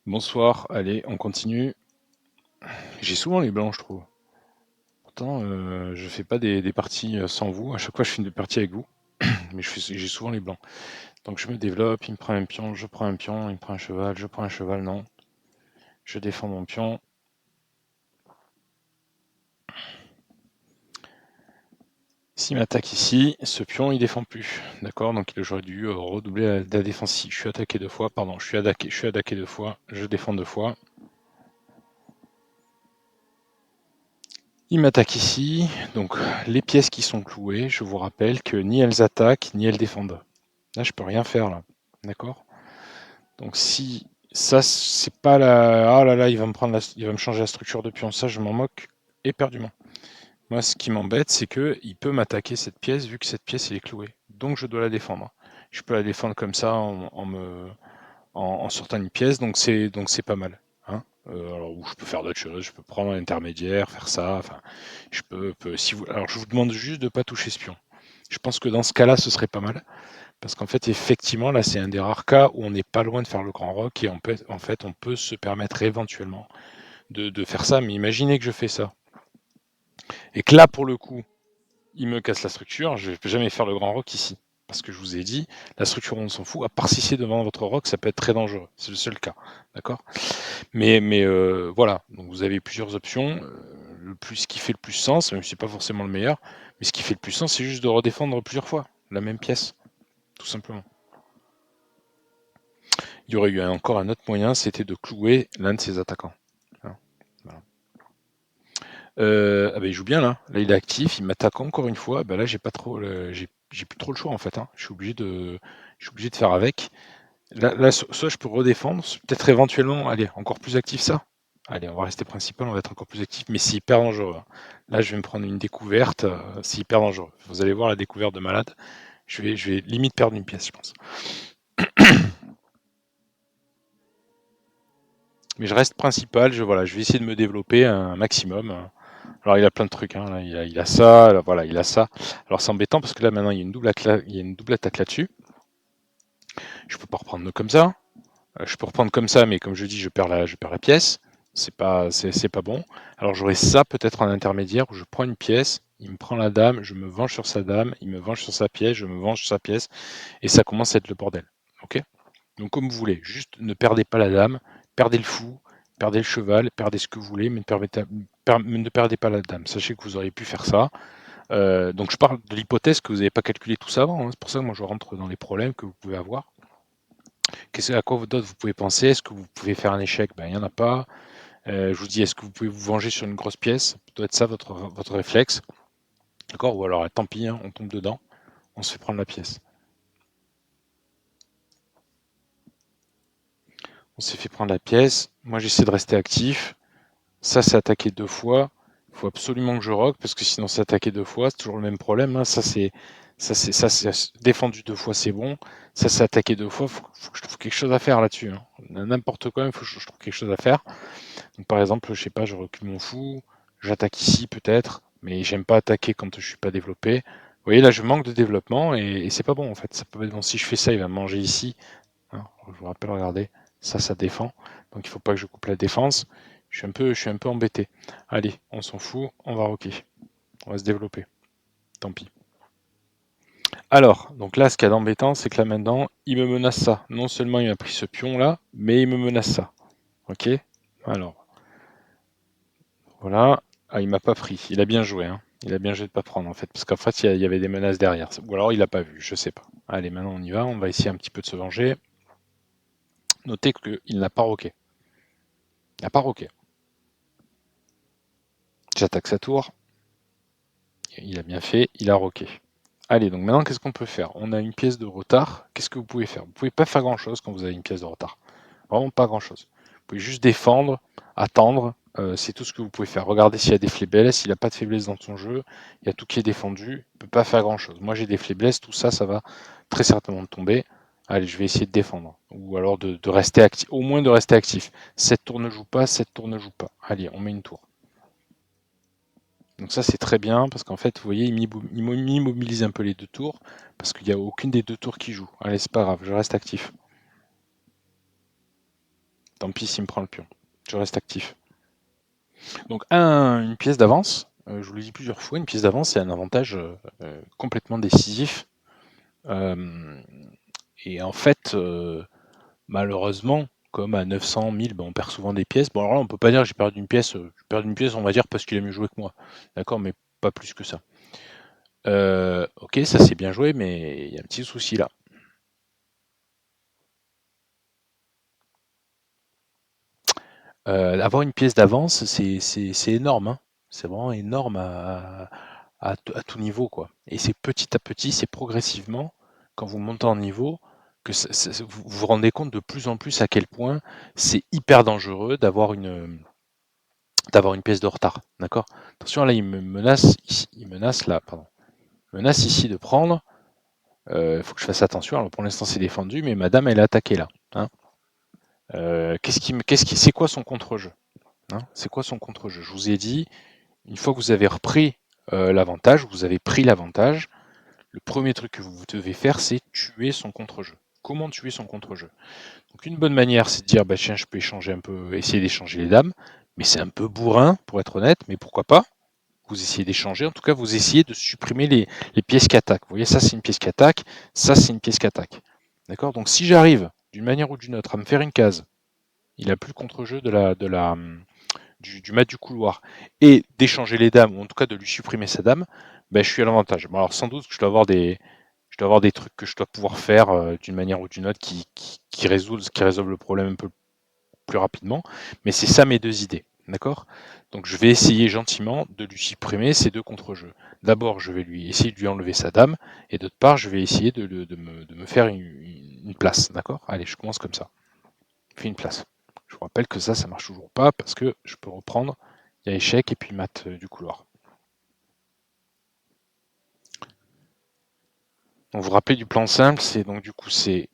Bonsoir, allez, on continue. J'ai souvent les blancs, je trouve. Pourtant, je fais pas des parties sans vous. À chaque fois, je fais des parties avec vous, mais j'ai souvent les blancs. Donc je me développe, il me prend un pion, je prends un pion, il me prend un cheval, je prends un cheval, non. Je défends mon pion. S'il m'attaque ici, ce pion, il défend plus. D'accord, donc j'aurait dû redoubler la défense. Je suis attaqué deux fois, pardon, je suis attaqué deux fois, je défends deux fois. Il m'attaque ici, donc les pièces qui sont clouées, je vous rappelle que ni elles attaquent, ni elles défendent. Là, je peux rien faire, là. D'accord? Donc si ça, c'est pas la... Ah là là, il va me changer la structure de pion. Ça, je m'en moque éperdument. Moi, ce qui m'embête, c'est que il peut m'attaquer cette pièce, vu que cette pièce, elle est clouée. Donc, je dois la défendre. Je peux la défendre comme ça, en sortant une pièce, donc c'est pas mal. Hein. Alors, ou je peux faire d'autres choses, je peux prendre un intermédiaire, faire ça, enfin, si vous, alors je vous demande juste de ne pas toucher ce pion. Je pense que dans ce cas-là, ce serait pas mal. Parce qu'en fait, effectivement, là, c'est un des rares cas où on n'est pas loin de faire le grand rock et en fait, on peut se permettre éventuellement de faire ça. Mais imaginez que je fais ça. Et que là, pour le coup, il me casse la structure, je ne peux jamais faire le grand rock ici. Parce que je vous ai dit, la structure, on s'en fout. À part si c'est devant votre rock, ça peut être très dangereux. C'est le seul cas. D'accord. Mais voilà. Donc vous avez plusieurs options. Ce qui fait le plus sens, même si c'est pas forcément le meilleur, mais ce qui fait le plus sens, c'est juste de redéfendre plusieurs fois la même pièce. Tout simplement. Il y aurait eu encore un autre moyen, c'était de clouer l'un de ses attaquants. Hein, voilà. Ah ben, il joue bien là. Là, il est actif, il m'attaque encore une fois. Ben là, j'ai plus trop le choix en fait. Hein. Je suis obligé de faire avec. Là, soit je peux redéfendre, peut-être éventuellement, allez, encore plus actif ça. Allez, on va rester principal, on va être encore plus actif, mais c'est hyper dangereux. Hein. Là, je vais me prendre une découverte, c'est hyper dangereux. Vous allez voir la découverte de malade. Je vais limite perdre une pièce, je pense. Mais je reste principal, voilà, je vais essayer de me développer un maximum. Alors il a plein de trucs, hein, là, il a ça, là, voilà, il a ça. Alors c'est embêtant parce que là maintenant il y a une double attaque là-dessus. Je peux pas reprendre comme ça. Je peux reprendre comme ça, mais comme je dis, je perds la pièce. C'est pas bon. Alors j'aurais ça peut-être en intermédiaire où je prends une pièce, il me prend la dame, je me venge sur sa dame, il me venge sur sa pièce, je me venge sur sa pièce, et ça commence à être le bordel. Ok. Donc comme vous voulez, juste ne perdez pas la dame, perdez le fou, perdez le cheval, perdez ce que vous voulez, mais ne perdez pas la dame. Sachez que vous auriez pu faire ça. Donc je parle de l'hypothèse que vous n'avez pas calculé tout ça avant. Hein. C'est pour ça que moi je rentre dans les problèmes que vous pouvez avoir. À quoi d'autre vous pouvez penser? Est-ce que vous pouvez faire un échec? Ben, il n'y en a pas. Je vous dis, est-ce que vous pouvez vous venger sur une grosse pièce? Ça doit être ça votre réflexe. D'accord? Ou alors, tant pis, hein, on tombe dedans, on se fait prendre la pièce. On s'est fait prendre la pièce. Moi, j'essaie de rester actif. Ça, c'est attaqué deux fois. Il faut absolument que je rock parce que sinon, c'est attaqué deux fois. C'est toujours le même problème. Hein. Ça, c'est défendu deux fois, c'est bon. Ça, c'est attaqué deux fois. Faut que je trouve quelque chose à faire là-dessus. Hein. N'importe quoi, il faut que je trouve quelque chose à faire. Donc, par exemple, je sais pas, je recule mon fou. J'attaque ici peut-être, mais j'aime pas attaquer quand je suis pas développé. Vous voyez, là, je manque de développement et c'est pas bon en fait. Ça peut être bon. Si je fais ça, il va me manger ici. Hein. Je vous rappelle, regardez, ça défend. Donc il faut pas que je coupe la défense. Je suis un peu embêté. Allez, on s'en fout, on va rocker. On va se développer. Tant pis. Alors, donc là, ce qu'il y a d'embêtant, c'est que là maintenant, il me menace ça. Non seulement il m'a pris ce pion là, mais il me menace ça. Ok. Alors, voilà. Ah, il m'a pas pris. Il a bien joué. Hein. Il a bien joué de pas prendre en fait, parce qu'en fait, il y avait des menaces derrière. Ou alors il a pas vu. Je sais pas. Allez, maintenant on y va. On va essayer un petit peu de se venger. Notez qu'il n'a pas roqué. Il n'a pas roqué. J'attaque sa tour. Il a bien fait, il a roqué. Allez, donc maintenant, qu'est-ce qu'on peut faire? On a une pièce de retard. Qu'est-ce que vous pouvez faire? Vous pouvez pas faire grand-chose quand vous avez une pièce de retard. Vraiment pas grand-chose. Vous pouvez juste défendre, attendre. C'est tout ce que vous pouvez faire. Regardez s'il y a des faiblesses. S'il n'a pas de faiblesse dans son jeu, il y a tout qui est défendu. Il ne peut pas faire grand-chose. Moi, j'ai des faiblesses. Tout ça, ça va très certainement tomber. Allez, je vais essayer de défendre. Ou alors de rester actif. Au moins de rester actif. Cette tour ne joue pas, cette tour ne joue pas. Allez, on met une tour. Donc ça c'est très bien parce qu'en fait vous voyez il m'immobilise un peu les deux tours parce qu'il n'y a aucune des deux tours qui joue. Allez c'est pas grave, je reste actif. Tant pis s'il me prend le pion. Je reste actif. Donc une pièce d'avance, je vous l'ai dit plusieurs fois, une pièce d'avance c'est un avantage complètement décisif. Et en fait, malheureusement, comme à 900, 1000, on perd souvent des pièces. Bon alors là on peut pas dire que j'ai perdu une pièce, on va dire parce qu'il a mieux joué que moi. D'accord, mais pas plus que ça. Ok, ça c'est bien joué, mais il y a un petit souci là. Avoir une pièce d'avance, c'est énorme, hein. C'est vraiment énorme à tout niveau, quoi. Et c'est petit à petit, c'est progressivement, quand vous montez en niveau, que vous vous rendez compte de plus en plus à quel point c'est hyper dangereux d'avoir une pièce de retard. D'accord? Attention, là, il me menace ici, il menace là, pardon. Il menace ici de prendre. Il faut que je fasse attention. Alors pour l'instant, c'est défendu, mais madame, elle est attaquée là. Hein. C'est quoi son contre-jeu? Hein, c'est quoi son contre-jeu? Je vous ai dit, une fois que vous avez repris l'avantage, vous avez pris l'avantage, le premier truc que vous devez faire, c'est tuer son contre-jeu. Comment tuer son contre-jeu? Donc une bonne manière, c'est de dire, bah tiens, je peux échanger un peu, essayer d'échanger les dames, mais c'est un peu bourrin, pour être honnête, mais pourquoi pas? Vous essayez d'échanger, en tout cas, vous essayez de supprimer les pièces qui attaquent. Vous voyez, ça c'est une pièce qui attaque, ça c'est une pièce qui attaque. D'accord? Donc si j'arrive, d'une manière ou d'une autre, à me faire une case, il n'a plus le contre-jeu du mat du couloir et d'échanger les dames, ou en tout cas de lui supprimer sa dame, ben, je suis à l'avantage. Bon, alors sans doute que je dois avoir des trucs que je dois pouvoir faire d'une manière ou d'une autre qui résolvent le problème un peu plus rapidement, mais c'est ça mes deux idées. D'accord? Donc je vais essayer gentiment de lui supprimer ces deux contre-jeux. D'abord, je vais lui essayer de lui enlever sa dame, et d'autre part, je vais essayer de me faire une place. D'accord? Allez, je commence comme ça. Je fais une place. Je vous rappelle que ça marche toujours pas parce que je peux reprendre. Il y a échec et puis mat du couloir. Donc vous vous rappelez du plan simple, c'est donc du coup c'est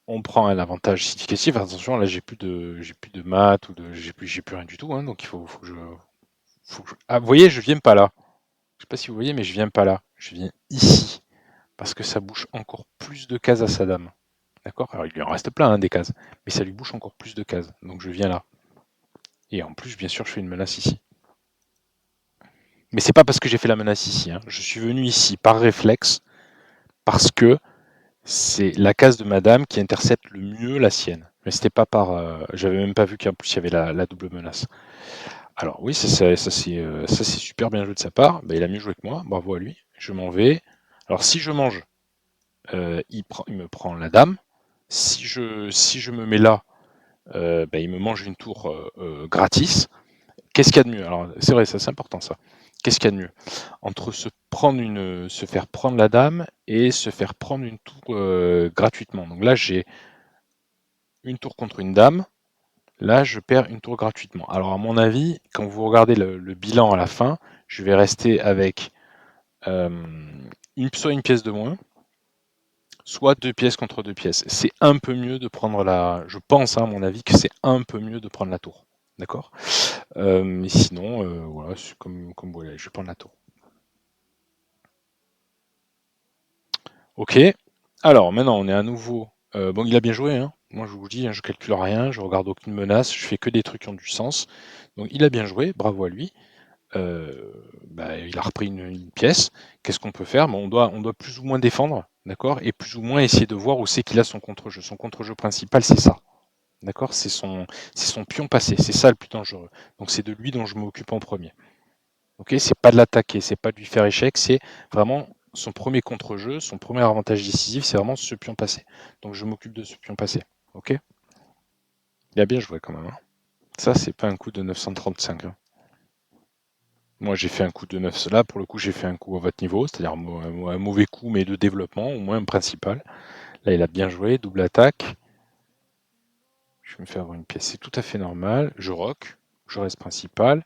on prend un avantage significatif. Attention, là j'ai plus de maths ou de j'ai plus rien du tout, hein, donc il faut que Ah, vous voyez, je viens pas là. Je sais pas si vous voyez, mais je viens pas là. Je viens ici parce que ça bouge encore plus de cases à sa dame. D'accord? Alors il lui en reste plein hein, des cases, mais ça lui bouge encore plus de cases. Donc je viens là. Et en plus, bien sûr, je fais une menace ici. Mais c'est pas parce que j'ai fait la menace ici. Hein. Je suis venu ici par réflexe parce que c'est la case de madame qui intercepte le mieux la sienne. Mais c'était pas par. J'avais même pas vu qu'en plus il y avait la double menace. Alors oui, ça c'est super bien joué de sa part. Bah, il a mieux joué que moi. Bravo à lui. Je m'en vais. Alors si je mange, il me prend la dame. Si je me mets là, bah, il me mange une tour gratis. Qu'est-ce qu'il y a de mieux? Alors c'est vrai, ça c'est important ça. Qu'est-ce qu'il y a de mieux? Entre se faire prendre la dame et se faire prendre une tour gratuitement. Donc là, j'ai une tour contre une dame. Là, je perds une tour gratuitement. Alors à mon avis, quand vous regardez le bilan à la fin, je vais rester avec euh, soit une pièce de moins, soit deux pièces contre deux pièces. C'est un peu mieux de prendre la. Je pense, hein, à mon avis, que c'est un peu mieux de prendre la tour. D'accord? Mais sinon, voilà, c'est comme vous voulez, je vais prendre la tour. Ok. Alors maintenant, on est à nouveau. Bon, il a bien joué, hein. Moi, je vous dis, hein, je calcule rien, je regarde aucune menace, je fais que des trucs qui ont du sens. Donc, il a bien joué, bravo à lui. Bah, il a repris une pièce. Qu'est-ce qu'on peut faire? Bon, on doit plus ou moins défendre, d'accord? Et plus ou moins essayer de voir où c'est qu'il a son contre-jeu. Son contre-jeu principal, c'est ça. D'accord? C'est son pion passé. C'est ça le plus dangereux. Donc, c'est de lui dont je m'occupe en premier. Ok, c'est pas de l'attaquer, c'est pas de lui faire échec, c'est vraiment son premier contre-jeu, son premier avantage décisif, c'est vraiment ce pion passé. Donc je m'occupe de ce pion passé. Ok? Il a bien joué quand même. Hein. Ça, c'est pas un coup de 935. Hein. Moi, j'ai fait un coup de 9. Là, pour le coup, j'ai fait un coup à votre niveau, c'est-à-dire un mauvais coup, mais de développement, au moins un principal. Là, il a bien joué, double attaque. Je vais me faire une pièce, c'est tout à fait normal. Je rock, je reste principal.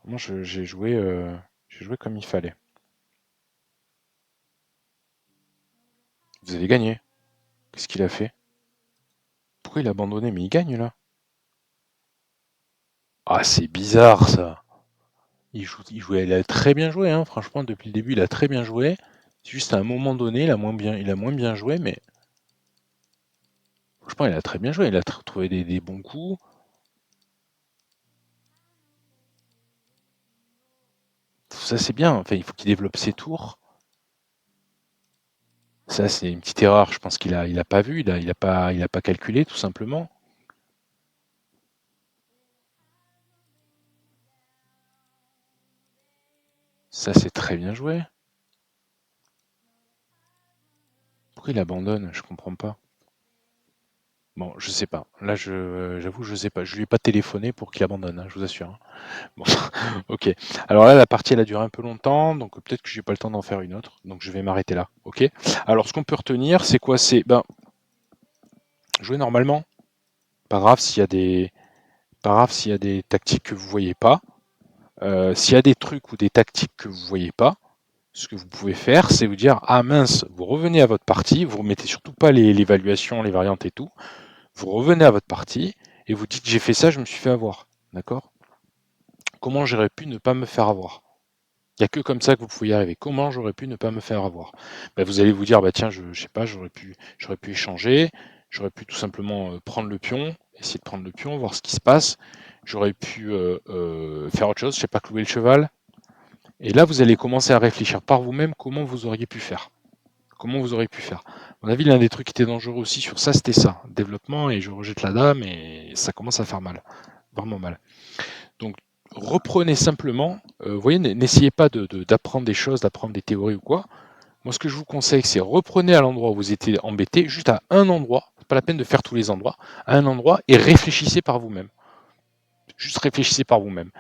Moi, j'ai joué comme il fallait. Vous avez gagné. Qu'est-ce qu'il a fait? Pourquoi il a abandonné? Mais il gagne là. Ah, c'est bizarre ça. Il a très bien joué, hein. Franchement, depuis le début, il a très bien joué. Juste à un moment donné, il a moins bien joué, mais Franchement, il a très bien joué, il a trouvé des bons coups. Ça, c'est bien. Enfin, il faut qu'il développe ses tours. Ça, c'est une petite erreur. Je pense qu'il a pas vu, il a pas calculé, tout simplement. Ça, c'est très bien joué. Pourquoi il abandonne? Je comprends pas. Bon, je sais pas. Là, j'avoue, je sais pas. Je lui ai pas téléphoné pour qu'il abandonne, hein, je vous assure, hein. Bon, ok. Alors là, la partie, elle a duré un peu longtemps, donc peut-être que j'ai pas le temps d'en faire une autre. Donc je vais m'arrêter là. Ok. Alors, ce qu'on peut retenir, c'est quoi? C'est ben jouer normalement. Pas grave s'il y a des, pas grave s'il y a des tactiques que vous voyez pas. S'il y a des trucs ou des tactiques que vous voyez pas, ce que vous pouvez faire, c'est vous dire ah mince, vous revenez à votre partie, vous remettez surtout pas l'évaluation, les variantes et tout. Vous revenez à votre partie et vous dites j'ai fait ça, je me suis fait avoir. D'accord? Comment j'aurais pu ne pas me faire avoir? Il n'y a que comme ça que vous pouvez y arriver. Comment j'aurais pu ne pas me faire avoir? Ben, vous allez vous dire bah tiens, je sais pas, j'aurais pu échanger, j'aurais pu tout simplement prendre le pion, essayer de prendre le pion, voir ce qui se passe. J'aurais pu faire autre chose, je sais pas, clouer le cheval. Et là, vous allez commencer à réfléchir par vous-même comment vous auriez pu faire. Comment vous auriez pu faire? À mon avis, l'un des trucs qui était dangereux aussi sur ça, c'était ça. Développement, et je rejette la dame, et ça commence à faire mal. Vraiment mal. Donc, reprenez simplement. Vous voyez, n'essayez pas d'apprendre des choses, d'apprendre des théories ou quoi. Moi, ce que je vous conseille, c'est reprenez à l'endroit où vous étiez embêté, juste à un endroit. C'est pas la peine de faire tous les endroits. À un endroit, et réfléchissez par vous-même. Juste réfléchissez par vous-même.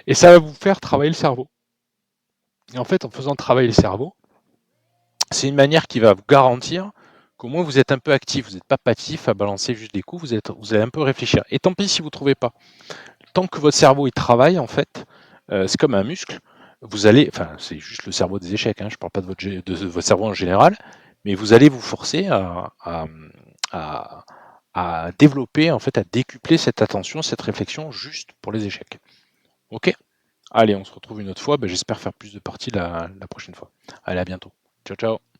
Et ça va vous faire travailler le cerveau. Et en fait, en faisant travailler le cerveau, c'est une manière qui va vous garantir qu'au moins vous êtes un peu actif, vous n'êtes pas passif à balancer juste des coups, vous allez un peu réfléchir. Et tant pis si vous ne trouvez pas. Tant que votre cerveau il travaille, en fait, c'est comme un muscle. Vous allez, enfin, c'est juste le cerveau des échecs, hein, je ne parle pas de votre cerveau en général, mais vous allez vous forcer à, à développer, en fait, à décupler cette attention, cette réflexion juste pour les échecs. Ok? Allez, on se retrouve une autre fois. Ben, j'espère faire plus de parties la prochaine fois. Allez, à bientôt. Ciao, ciao.